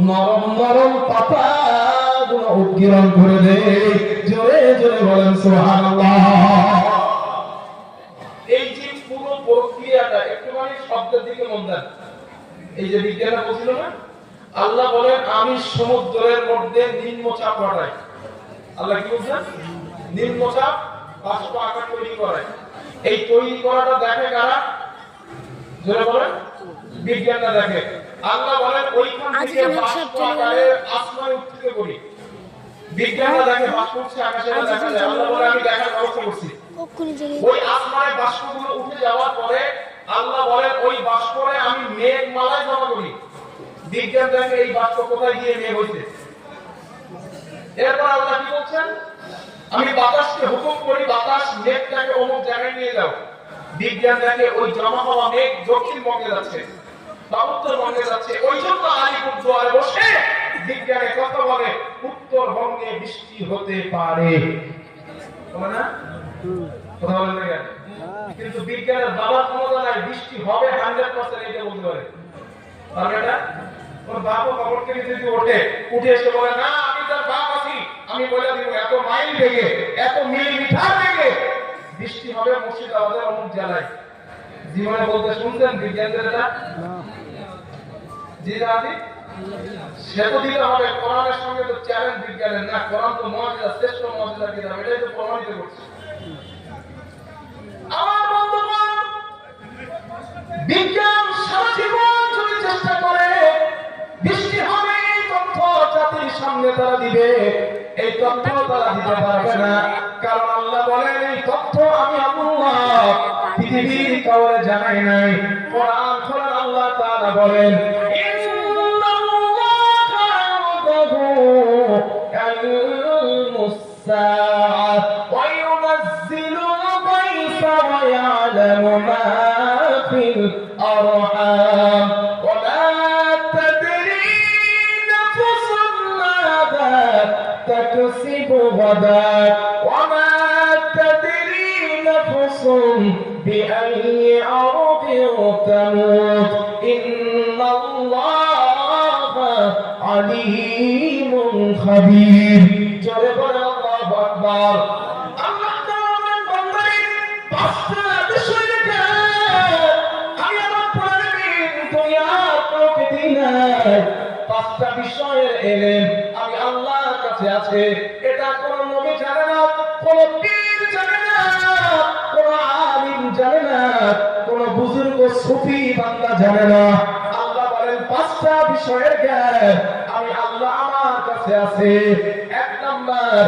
নরম নরম পাতাগুলো উদ্গীরণ করে দেয়। জোরে জোরে বলেন সুবহানাল্লাহ। এই যে পুরো প্রক্রিয়াটা একটুখানি শব্দের দিকে মন দেন। এই যে বিজ্ঞানে বলছিল না, আল্লাহ বলেন আমি সমুদ্রের মধ্যে নিম্নচাপ পাঠাই। আল্লাহ কি বলছেন? নিম্নচাপ বাষ্প আকার তৈরি করে। এই তৈরি করাটা দেখে কারা? জোরে বলেন। বিজ্ঞানটা দেখে। আল্লাহ বলেন ওইখান থেকে বাষ্প আকারে আসমানে উত্থিত করি। বিজ্ঞানটা দেখে বাষ্প উঠছে আকাশে দেখা যায়। আল্লাহ বলে আমি দেখার ব্যবস্থা করছি। ওই আসমানে বাষ্পগুলো উঠে যাওয়ার পরে আল্লাহ বলেন ওই বাষ্পরে আমি মেঘমালায় জমা করি। বিজ্ঞান দেখে এই বাষ্প কোথায় গিয়ে মেঘ হইছে। এরপর আল্লাহ কি বলছেন? আমি বাতাসকে হুকুম করি বাতাস মেঘটাকে অমুক জায়গায় নিয়ে যাও। বিজ্ঞান দেখে ওই জমা হওয়া মেঘ দক্ষিণবঙ্গে যাচ্ছে বা উত্তরবঙ্গে যাচ্ছে। ওই জন্য আলিপুরদুয়ারে বসে বিজ্ঞানে কথা বলে উত্তরবঙ্গে বৃষ্টি হতে পারে। বলে না? কথা বলেন না কেন? কিন্তু বিজ্ঞানের বাবার ক্ষমতা নাই বৃষ্টি হবে 100% এটা বলতে পারে। আর এটা ওর বাবা খবর থেকে যদি উঠে এসে বলে না আমি তার বাপ আছি, আমি বলে দিব এত মাইল থেকে এত মিলিমিটার থেকে বৃষ্টি হবে মুর্শিদাবাদের অমুক জেলায়। জীবনে বলতে শুনছেন বিজ্ঞানের এটা? জি দাদি সে তো দিতে হবে। কোরআনের সঙ্গে তো চ্যালেঞ্জ বিজ্ঞানের না। কোরআন তো মুআজিজা, শ্রেষ্ঠ মুআজিজা কিতাব, এটাই তো প্রমাণিত করছে। আমার বন্ধুগণ, বিজ্ঞান সারা জীবন যদি চেষ্টা করে বৃষ্টি হবে এই তথ্য জাতির সামনে তারা দিবে, এই তথ্য তারা দিতে পারবে না। কারণ আল্লাহ বলেন এই তথ্য আমি আল্লাহ পৃথিবীর কাউকে জানাই নাই। কোরআন খোলেন আল্লাহ তাআলা বলেন ويعلم ما في الأرحام وما تدري نفس ماذا تكسب غدا وما تدري نفس بأي أرض تموت إن الله عليم خبير. جل الله أكبر. পাঁচটা বিষয়ের এলেম আমি আল্লাহর কাছে আছে। এটা কোন নবী জানে না, কোন পীর জানে না, কোন আলিম জানে না, কোন বুজুর্গ সুফি বান্দা জানে না। আল্লাহ বলেন পাঁচটা বিষয়ের জ্ঞান আমি আল্লাহ আমার কাছে আছে। এক নাম্বার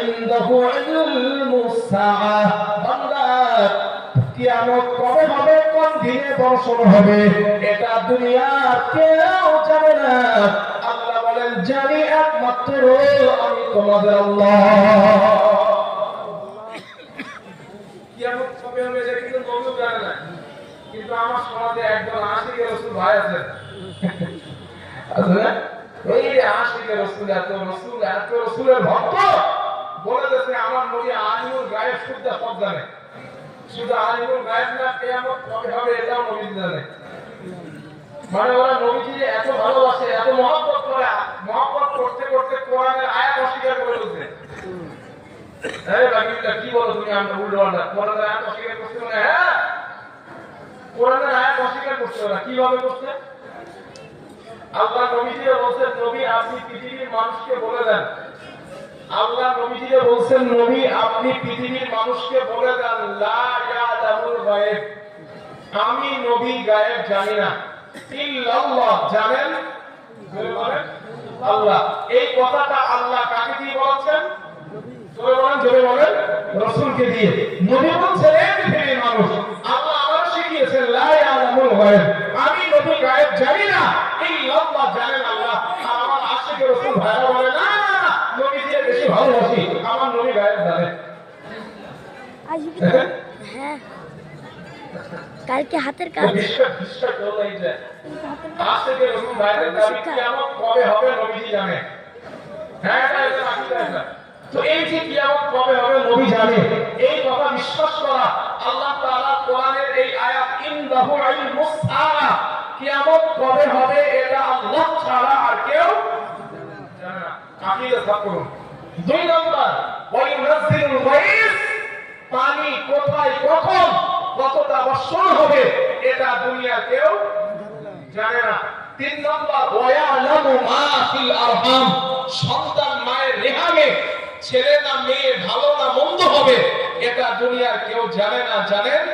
ইনদাহু ইলমুস সাআ। বান্দা কিয়ামত কবে হবে, কোন দিনে বর্ষণ হবে, এটা দুনিয়ার কেউ জানে না। আল্লাহ বলেন জানি একমাত্র আমি তোমাদের আল্লাহ। কিয়ামত কবে হবে এটা কিন্তু নবী জানে না। কিন্তু আমার সমাজে একজন আশিকে রাসূল ভাই আছেন, আছে না? ওই আশিকে রাসূল এত রাসূলের ভক্ত বলে দিয়েছে আমার নবী আলিমুল গায়েব শুদ্ধ সব জানে। শুধু আলিমুল গায়েব না, কিয়ামত কবে হবে এটাও নবী জানে। মানে ওরা নবীজিকে এত ভালোবাসে, এত মহব্বত করে, মহব্বত করতে করতে কোরআনের আয়াত অস্বীকার করে বলছে। এই বাকিটা কি বলো তুমি? আমরা উল্টোপাল্টা কোরআনের আয়াত অস্বীকার করতে মানে হ্যাঁ কোরআনের আয়াত অস্বীকার করতে ওরা কিভাবে করছে? আল্লাহ নবীজিকে বলছেন নবী আপনি পৃথিবীর মানুষকে বলে দেন। আল্লাহ নবীজিকে বলছেন নবী আপনি পৃথিবীর মানুষকে বলে দেন লা ইয়ালামুল গায়ব, আমি নবী গায়েব জানি না, ইল্লাল্লাহ জানেন আল্লাহ। এই কথাটা আল্লাহ কাকে দিয়ে বলছেন? জোরে বলেন রাসূলকে দিয়ে। নবী বলছেন এই পৃথিবীর মানুষ আল্লাহ আমার শিখিয়েছেন লা ইয়ালামুল গায়ব, আমি নবী গায়েব জানি না, ইল্লাল্লাহ জানেন আল্লাহ। আর আমার আশিক রাসূল ভাইরা বলে না নবী দিয়ে বেশি ভালোবাসি, আমার নবী গায়েব জানে। হ্যাঁ কালকে হাতের কাজ আশিক রাসূল ভাইরা দাবি কিয়ামত কবে হবে নবীজি জানে। হ্যাঁ এটা আকিদা। তো এই যে কিয়ামত কবে হবে নবী জানে, এই কথা বিশ্বাস করা আল্লাহ তাআলা কোরআনের এই আয়াত ইনদাহু ইলমুস সাআ, কিয়ামত কবে হবে এটা আল্লাহ ছাড়া আর কেউ ইস্তেগফার করুন। 2 নম্বর ওয়ায়ুনাজ্জিলুল গায়স, পানি কোথায় কখন কতটা বর্ষণ হবে এটা দুনিয়া কেউ জানে না। 3 নম্বর ওয়ায়ালামু মা ফিল আরহাম, সন্তান মায়ের রেহামে ছেলে না মেয়ে ভালো না মন্দ হবে এটা দুনিয়ার কেউ জানে না, জানেন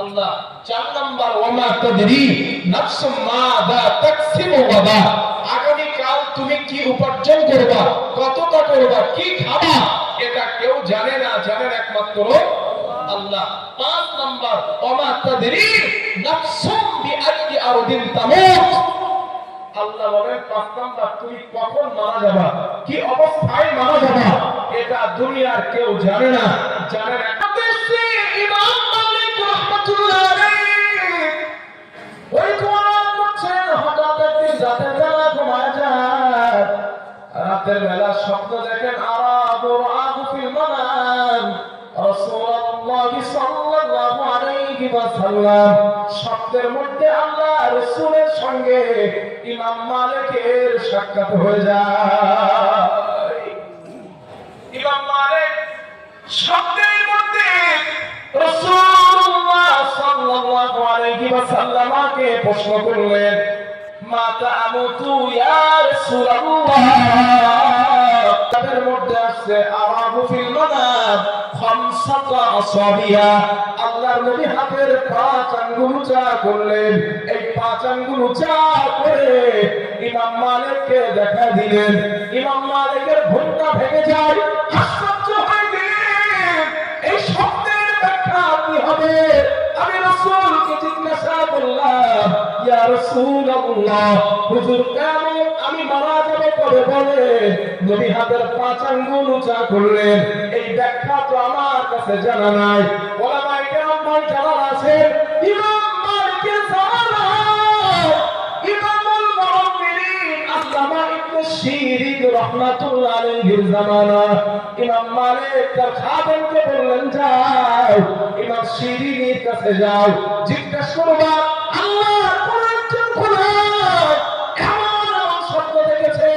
আল্লাহ। 4 নম্বর ওয়ামা তাদরি নাফসুম মাযা তাকসিবু গাদা, আগামী কাল তুমি কি উপার্জন করবা, কতটা করবা, কি খাবা এটা কেউ জানে না, জানেন একমাত্র আল্লাহ। 5 নম্বর ওয়ামা তাদরি নাফসুম বিআইয়ি আরদিন তামুত, আল্লাহ বলেন 5 নম্বর তুমি কখন মারা যাবা, কি অবস্থায় মারা যাবা এটা দুনিয়ার কেউ জানে না, জানেন ইমাম মালিক রাহমাতুল্লাহ আলাইহি ওই কোরআন পড়ছেন, হঠাৎ একদিন রাতের বেলা ঘুমায় যায়, রাতের বেলা স্বপ্ন দেখেন আরাবু ফিল মানাম রাসূলুল্লাহ সাল্লাল্লাহু আলাইহি ওয়াসাল্লাম, স্বপ্নের মধ্যে আল্লাহ রাসূলের সঙ্গে ইমাম মালিকের সাক্ষাৎ হয়ে যায়। ইমাম মালিক স্বপ্নের মধ্যে রাসূলুল্লাহ সাল্লাল্লাহু আলাইহি ওয়াসাল্লামকে প্রশ্ন করলেন, মা তা'মুতু ইয়া রাসূলুল্লাহ, তাদের মধ্যে আছে আরাবু ফিল মানাম খামসাতা আসাবিয়া, আল্লাহর নবী হাতের 5 আঙ্গুল উঁচা করলেন, এই 5 আঙ্গুল উঁচা করে ইমাম মালিককে দেখা দিলেন। ইমাম মালিকের ঘুমটা ভেঙে যায়, আশ্চর্য হয়ে গেলেন এই স্বপ্নের ব্যাখ্যা কি হবে। আমি রাসূলকে জিজ্ঞাসা করলাম, ইয়া রাসূলুল্লাহ হুজুর কেমন আমি মারা যাব কবে বলে, নবী হাতের 5 আঙ্গুল উঁচা করলেন, এই ব্যাখ্যা তো আমার কাছে জানা নাই। ওলামায়ে কেরাম ভাই জানা আছে, ইমাম মালিকের জানা নাই। ইমামুল মুআম্মিরিন আল্লামা ইবনে শিরিন রাহমাতুল্লাহ আলাইহির জামানা ইমাম মালিক তার খাদেমকে বললেন, যাও ইমাম শিরিনের কাছে যাও, জিজ্ঞাসা করবা আল্লাহর কোন একজন খোদা এমন স্বপ্ন দেখেছে,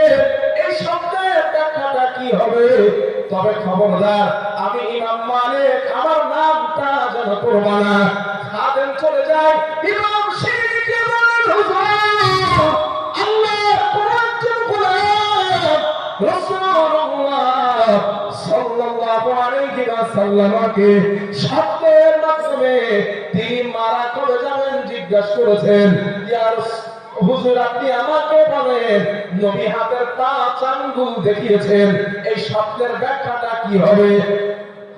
এই স্বপ্নের ব্যাখ্যাটা কি হবে। তবে খবরদার আমি ইমাম মালিক আমার নামটা যেন করবা না। খাদেম চলে যায়, ইমাম শিরিনকে বলেন, হুজুর আল্লাহর কোন একজন খোদা রাসূলুল্লাহ সাল্লাল্লাহু আলাইহি ওয়াসাল্লামকে স্বপ্নের মাধ্যমে তিনি মারা করে যাবেন জিজ্ঞাসা করেছেন, ইয়া হুজুর আপনি আমাকে বলেন নবী হাতের 5 আঙ্গুল দেখিয়েছেন, এই স্বপ্নের ব্যাখ্যাটা কি হবে।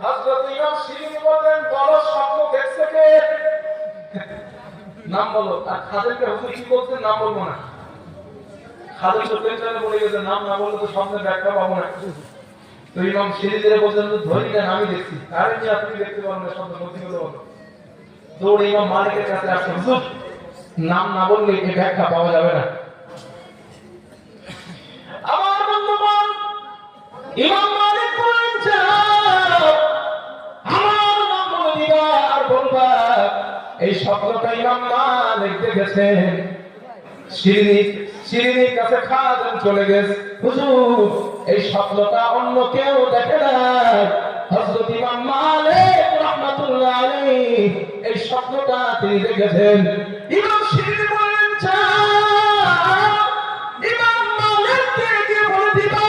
হযরত ইমাম শিরিন বলেন, বলো স্বপ্ন দেখছে কে, নাম বলো। আর খাদেমকে হুজুর কি বলছেন, নাম বলবো না। খাদেম তো টেনশনে পড়ে গেছে, নাম না বললে তো স্বপ্নের ব্যাখ্যা পাবো না। তো ইমাম শিরিন বলছেন, ধরি দেন আমি দেখছি। আরে নি আপনি দেখতে পারবেন না, স্বপ্ন সত্যি বলে বলো। দৌড়ে ইমাম মালিকের কাছে আসছে, হুজুর নাম না বললে এই ব্যাখ্যা পাওয়া যাবে না। আমার বন্ধুগণ, ইমাম মালিক বলেন, যাও আমার নাম বলে দিবা আর বলবা এই স্বপ্নটা ইমাম মালিক দেখেছেন। শিরিনের কাছে খাদেম চলে গেছে, হুজুর এই স্বপ্নটা অন্য কেউ দেখে নাই, হযরত ইমাম মালিক রাহমাতুল্লাহ আলাইহি এই স্বপ্নটা তিনি দেখেছেন। ইমাম শিরিন বলেন, যাও ইমাম মালিককে গিয়ে বলে দিবা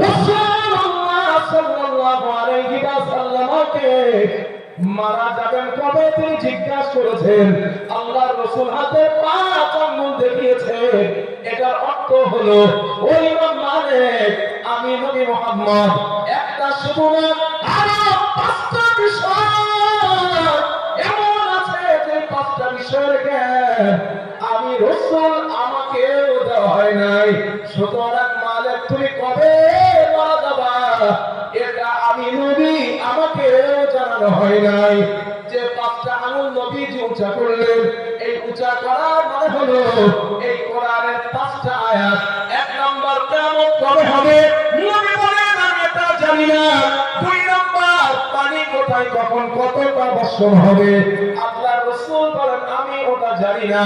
রাসূলুল্লাহ সাল্লাল্লাহু আলাইহি ওয়াসাল্লামকে মারা যাবেন কবে তিনি জিজ্ঞাসা করেছেন, আল্লাহর রাসূল হাতে 5 আঙ্গুল দেখিয়েছে, এটার অর্থ হলো ওই ইমাম মালিক আমি নবী মুহাম্মদ একটা শুধু না আরো 5টা বিষয় এমন আছে যে 5টা বিষয়ের জ্ঞান আমি রাসূল আমাকেও দেওয়া হয় নাই। সুতরাং মালিক তুমি কবে মারা যাবা এটা আমি নবী আমাকেও জানানো হয় নাই। যে 5টা আঙ্গুল নবীজি উঁচা করলেন, এই উঁচা করার মানে হলো এই কোরআনের 5টা আয়াত। 1 নম্বর কিয়ামত কবে হবে নবী বলেন আমি এটা জানি না। 2 নম্বর পানি কোথায় কখন কতটা বর্ষণ হবে আল্লাহর রাসূল বলেন আমি ওটা জানি না।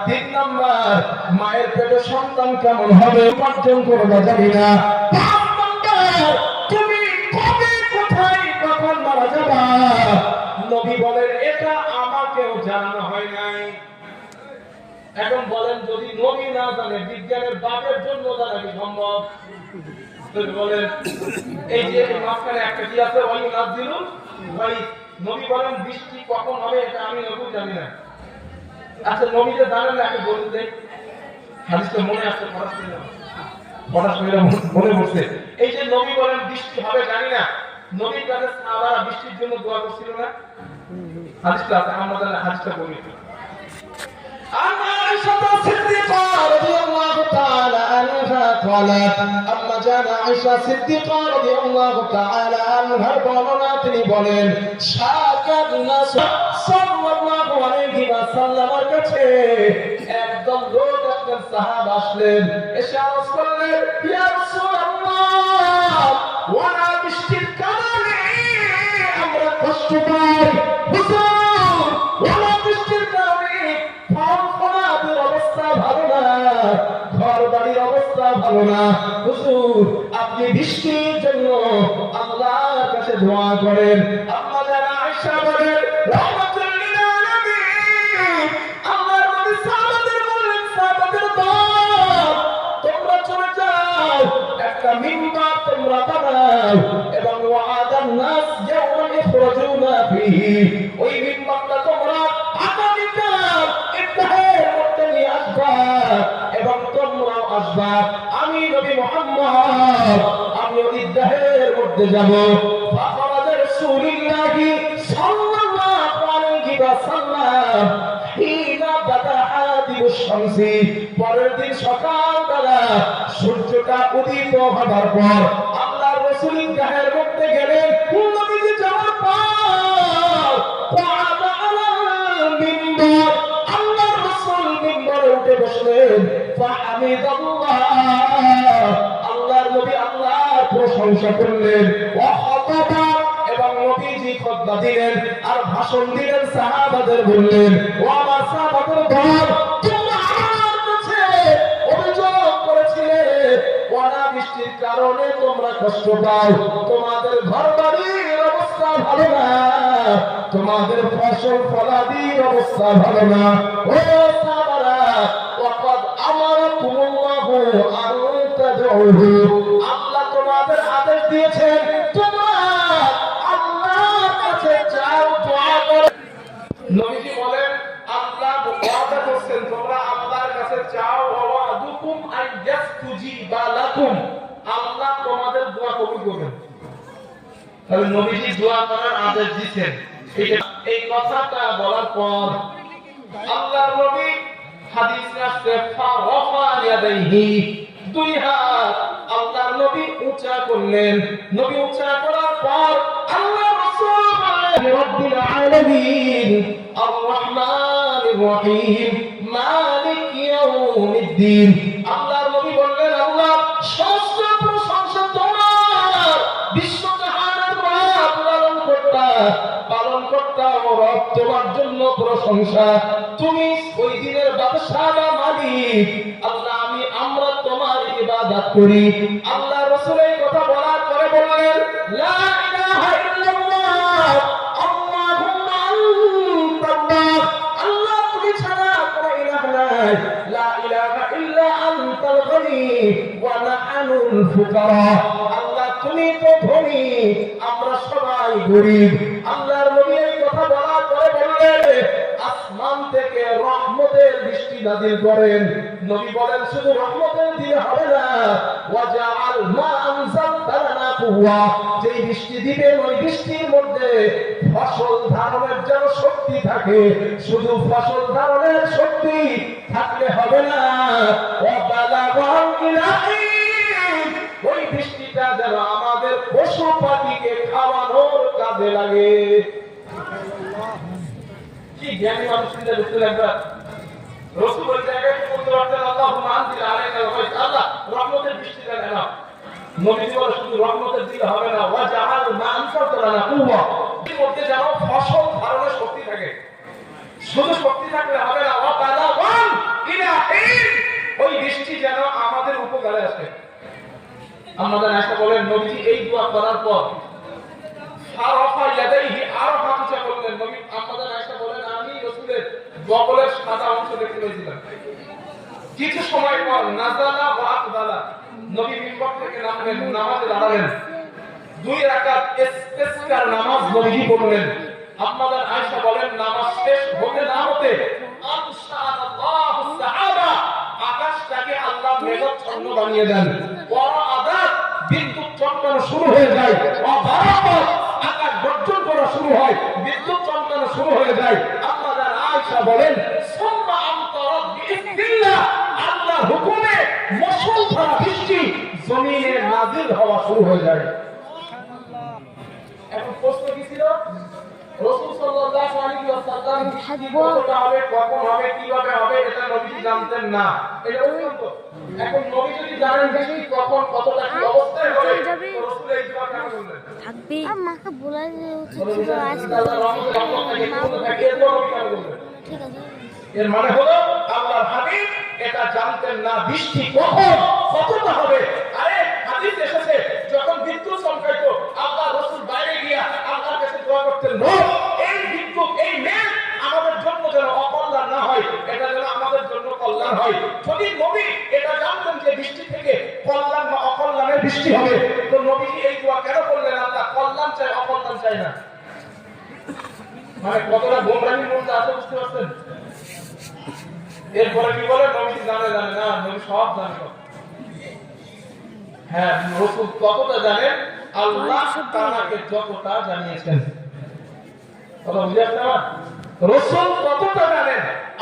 3 নাম্বার মায়ের পেটে সন্তান কেমন হবে উপার্জন করবে জানি না। 5 নাম্বার তুমি কবে কোথায় কখন মারা যাবা। নবী বলেন এটা আমাকেও জানানো হয় নাই। এখন বলেন যদি নবী না জানে বিজ্ঞানের বাপের জন্য জানা কি সম্ভব? বলেন এই যে মাঝখানে একটা কি আছে ওই নাজিলু ভাই নবী বলেন বৃষ্টি কখন হবে এটা আমি নবী জানি না। আচ্ছা নবী যে জানেন না আপনি বলতে দেন হাদিসটা মনে আছে পড়াশোনা মনে পড়ছে। এই যে নবী বলেন বৃষ্টি হবে জানি না, নবীর কাছে সাহাবারা বৃষ্টির জন্য দোয়া করছিল না? হাদিসটা আছে আমরা হাদিসটা বলি। عائشة الصديقة رضي الله تعالى عنها قالت أما جاء عائشة الصديقة رضي الله تعالى عنها বর্ণনা তিনি বলেন শাকাত নাস সাল্লাল্লাহু আলাইহি ওয়াসাল্লামের কাছে একদল লোক একজন সাহাবা আসলেন, এসে আরজ করলেন ইয়া রাসূলুল্লাহ ওয়ালা বৃষ্টির কারণে আমরা কষ্ট পাই, হুজুর ওয়ালা বৃষ্টির কারণে অবস্থা ভালো না, ঘর বাড়ির অবস্থা ভালো না, হুজুর আপনি বৃষ্টির জন্য আল্লাহর কাছে দোয়া করেন। আম্মা জানা আয়েশা বলেন রাহমাতুল লিল আলামিন আল্লাহর নবী সাহাবাদের বললেন সাহাবাদের দল তোমরা চলে যাও একটা মিম্বার তোমরা বানাও এবং ওয়াদান নাস ইয়াওমান ইখরাজুনা ফিহি ওই মিম্বারটা তোমরা আগামীকাল ইফতারের মধ্যে নিয়ে আসবা এবং তোমরাও আসবা। আমি নবী মুহাম্মদ আমি ইফতারের মধ্যে যাব। ফাখরাজা রাসূলুল্লাহি সাল্লাল্লাহু আলাইহি ওয়াসাল্লাম হিনা বাদা আদিবুশ শামসি পরের দিন সকালবেলা সূর্যটা উদিত হবার পর আল্লাহর রাসূল ইফতারের মধ্যে গেলেন। নবীজি যাওয়ার পর ওয়াদা আলাল মিম্বার আল্লাহর রাসূল মিম্বারে উঠে বসলেন। ফাহামিদাল্লাহ আল্লাহর নবী আল্লাহর প্রশংসা করলেন। ওয়া খাতাবা এবং নবীজি খুতবা দিলেন আর ভাষণ দিলেন। সাহাবাদের বললেন ও আমার সাহাবাদের দল তোমরা আমার কাছে অভিযোগ করেছিলে ওয়ালা বৃষ্টির কারণে তোমরা কষ্ট পাও, তোমাদের ঘরবাড়ির অবস্থা ভালো না, তোমাদের ফসল ফলাদির অবস্থা ভালো না। ও সাহাবারা ওয়াকাদ আমারাকুমুল্লাহু আন তাদউহু আল্লাহ তোমাদের আদেশ দিয়েছেন তোমরা আল্লাহর কাছে চাও দোয়া করো। নবীজি বলেন আল্লাহ ওয়াদা করেছেন তোমরা আল্লাহর কাছে চাও ওয়াদুকুম আইয়াসতুজিবা লাকুম আল্লাহ তোমাদের দোয়া কবুল করবেন। তাহলে নবীজি দোয়া করার আদেশ দিয়েছেন। এই কথাটা বলার পর আল্লাহর নবী হাদিসে আসছে ফারাফা ইয়াদাইহি দুই হাত আল্লাহর নবী উঁচা করলেন। নবী উঁচা করার পর আল্লাহ রাসূল রাব্বিল আলামিন আর রহমানির রহিম মালিক ইয়াউমিদ্দিন আল্লাহর নবী বললেন আল্লাহ সমস্ত প্রশংসা তোমার, বিশ্বজাহানের রব পালনকর্তা ও রব তোমার জন্য প্রশংসা, তুমি ওই দিনের বাদশা বা মালিক। আল্লাহ আমরা তোমার ইবাদত করি। আল্লাহ রাসূল এই কথা বলার পরে বললেন লা ইলাহা ইল্লাল্লাহ আল্লাহুম্মা আনতাল্লাহ আল্লাহ তুমি ছাড়া কোনো ইলাহ নাই, লা ইলাহা ইল্লা আনতাল গনি ওয়া নাহনুল ফুকারা আল্লাহ তুমি তো ধনী আমরা সবাই গরীব। আল্লাহর নবী এই কথা বলার পরে বললেন আসমান থেকে রহমতের বৃষ্টি নাযিল করেন। নবী বলেন শুধু রহমতের দিয়ে হবে না ওয়াজআল মা আনজালতা লানা কুওয়া যেই বৃষ্টি দিবেন ওই বৃষ্টির মধ্যে ফসল ধারণের যেন শক্তি থাকে, শুধু ফসল ধারণের শক্তি থাকলে হবে না ওয়াবালাগাল ইলাহি ওই বৃষ্টিটা যেন আমাদের পশু পাখিকে খাওয়ানোর কাজে লাগে। কি জ্ঞানী মানুষ চিন্তা করতে লাগবে। রাসূল ওই জায়গায় বলতে পারতেন আল্লাহুম্মা আনজিল আলাইনা গায়ত আল্লাহ রহমতের বৃষ্টি দেন না। নবীজি বলেন শুধু রহমতের দিলে হবে না ওয়াজআল মা আনসালতা লানা কুওয়া এর মধ্যে যেন ফসল ধারণের শক্তি থাকে, শুধু শক্তি থাকলে হবে না ওয়াবালাগাল যেন আমাদের উপকারে আসে। আমাদের আয়েশা বলেন নবী এই দোয়া করার পর ফারাফা ইয়াদাইহি আর হাত উঁচা করলেন। নবী আমাদের আয়েশা বলেন আমি রাসূলের বগলের সাদা অংশ দেখতে পেয়েছিলাম। কিছু সময় পর নাযালা ওয়া আকবালা, নবী মিম্বার থেকে নামলেন, নামাজে দাঁড়ালেন। 2 রাকাত ইস্তিসকার নামাজ নবী পড়লেন। আমাদের আয়েশা বলেন নামাজ শেষ হতে না হতে আনশাআল্লাহু সাহাবা, আকাশটাকে আল্লাহ মেঘাচ্ছন্ন বানিয়ে দেন। ওয়া আযাব, বিদ্যুৎ চমকানো শুরু হয়ে যায়। ওয়া বারাকাত, আকাশ গর্জন করা শুরু হয়, বিদ্যুৎ চমকানো শুরু হয়ে যায়। আমাদের আয়েশা বলেন সুম্মা আমতারাত বিইذنিল্লাহ, আল্লাহর হুকুমে মুষলধারে বৃষ্টি জমিনে নাযিল হওয়া শুরু হয়ে যায়। এখন প্রশ্ন কি ছিল? রাসূল সাল্লাল্লাহু আলাইহি ওয়াসাল্লাম কতটা হবে, কখন হবে, কিভাবে হবে এটা নবী জানতেন না। এটা অত্যন্ত। এখন নবী যদি জানেন বৃষ্টি কখন কতটা কি অবস্থায় হবে, রাসূল এই দোয়া কেন বললেন? থাকবে আমাকে বলে উচিত ছিল আল্লাহর আজকে। রহমতে আপনাকে কোনো থাকে এরপর নবী কেন বললেন? ঠিক আছে, এর মানে হলো আল্লাহর হাবিব এটা জানতেন না বৃষ্টি কখন কতটা হবে। আরে হাদিস এসেছে যখন বিদ্যুৎ চমকাইতো আল্লাহ রাসূল বাইরে গিয়া আল্লাহর কাছে দোয়া করতেন, রব এই বিদ্যুৎ এই মেঘ আমাদের জন্য যেন অকল্যাণ না হয়, এটা যেন আমাদের জন্য কল্যাণ হয়। যদি নবী এটা জানতেন যে বৃষ্টি থেকে কল্যাণ বা অকল্যাণের বৃষ্টি হবে, তো নবী কি এই দোয়া কেন করলেন? আল্লাহ কল্যাণ চাই, অকল্যাণ চাই না। মানে কতটা গোমরাহির মধ্যে আছে বুঝতে পারছেন? এরপরে কি বলে নবী জানে না, নবী সব জানে। হ্যাঁ, রাসূল কতটা জানেন? আল্লাহ তাআলাকে যতটা জানিয়েছেন। কথা বুঝে আসছে? রাসূল কতটা জানেন?